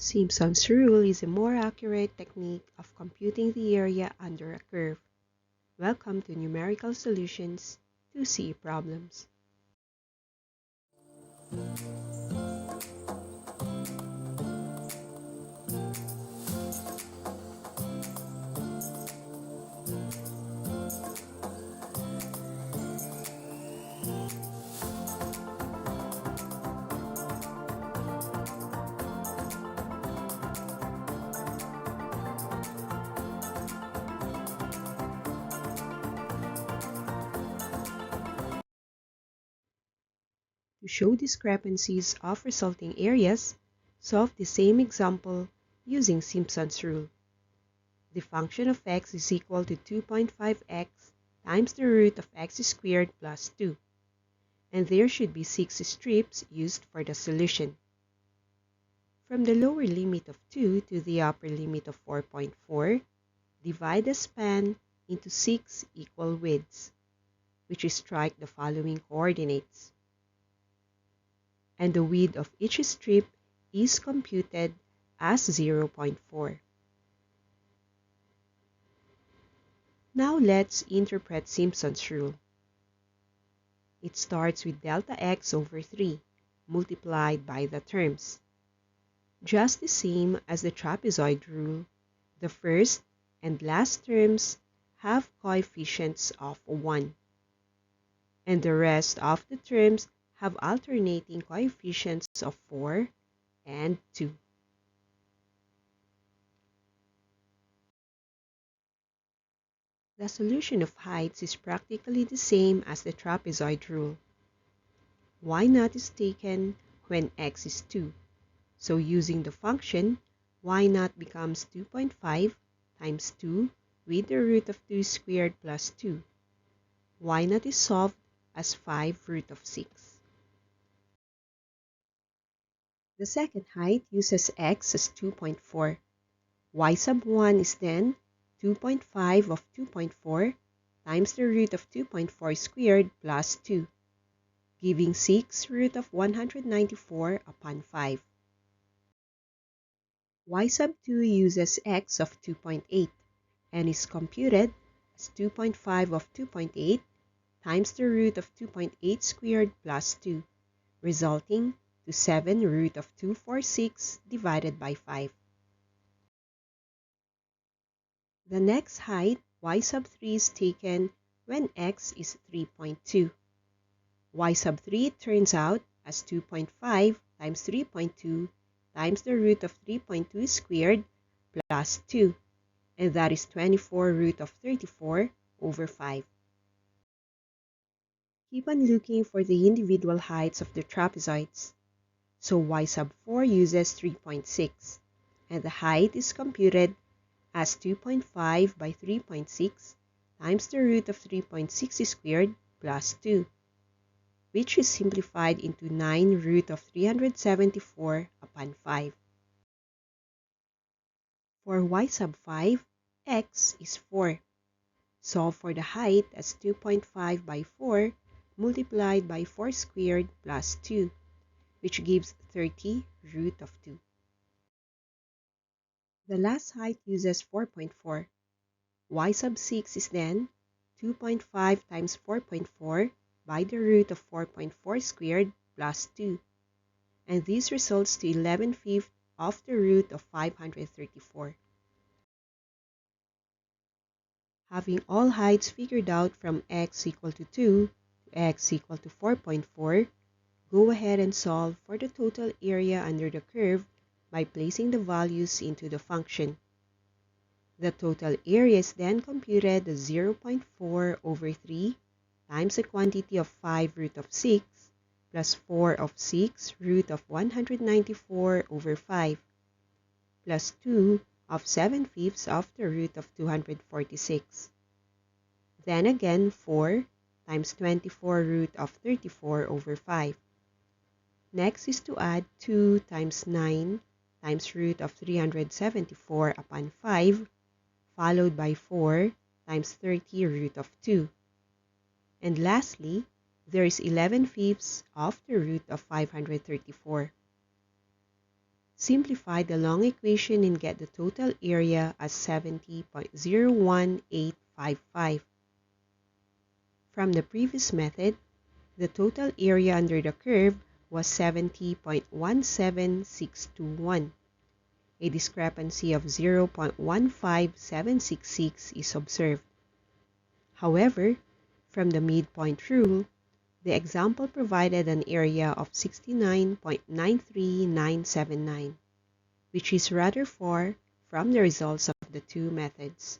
Simpson's rule is a more accurate technique of computing the area under a curve. Welcome to Numerical Solutions to C Problems. To show discrepancies of resulting areas, solve the same example using Simpson's rule. The function of x is equal to 2.5x times the root of x squared plus 2, and there should be 6 strips used for the solution. From the lower limit of 2 to the upper limit of 4.4, divide the span into 6 equal widths, which strike the following coordinates. And the width of each strip is computed as 0.4. Now let's interpret Simpson's rule. It starts with delta x over 3 multiplied by the terms. Just the same as the trapezoid rule, the first and last terms have coefficients of 1, and the rest of the terms have alternating coefficients of 4 and 2. The solution of heights is practically the same as the trapezoid rule. Y naught is taken when x is 2. So using the function, y naught becomes 2.5 times 2 with the root of 2 squared plus 2. Y naught is solved as 5 root of 6. The second height uses x as 2.4. Y sub 1 is then 2.5 of 2.4 times the root of 2.4 squared plus 2, giving 6 root of 194 upon 5. Y sub 2 uses x of 2.8 and is computed as 2.5 of 2.8 times the root of 2.8 squared plus 2, resulting to 7 root of 246 divided by 5. The next height, y sub 3, is taken when x is 3.2. Y sub 3 turns out as 2.5 times 3.2 times the root of 3.2 squared plus 2, and that is 24 root of 34 over 5. Keep on looking for the individual heights of the trapezoids. So y sub 4 uses 3.6, and the height is computed as 2.5 by 3.6 times the root of 3.6 squared plus 2, which is simplified into 9 root of 374 upon 5. For y sub 5, x is 4. Solve for the height as 2.5 by 4 multiplied by 4 squared plus 2, which gives 30 root of 2. The last height uses 4.4. Y sub 6 is then 2.5 times 4.4 by the root of 4.4 squared plus 2, and this results to 11/5 of the root of 534. Having all heights figured out from x equal to 2 to x equal to 4.4, go ahead and solve for the total area under the curve by placing the values into the function. The total area is then computed as 0.4 over 3 times the quantity of 5 root of 6 plus 4 of 6 root of 194 over 5 plus 2 of 7/5 of the root of 246. Then again 4 times 24 root of 34 over 5. Next is to add 2 times 9 times root of 374 upon 5, followed by 4 times 30 root of 2. And lastly, there is 11/5 of the root of 534. Simplify the long equation and get the total area as 70.01855. From the previous method, the total area under the curve was 70.17621. A discrepancy of 0.15766 is observed. However, from the midpoint rule, the example provided an area of 69.93979, which is rather far from the results of the two methods.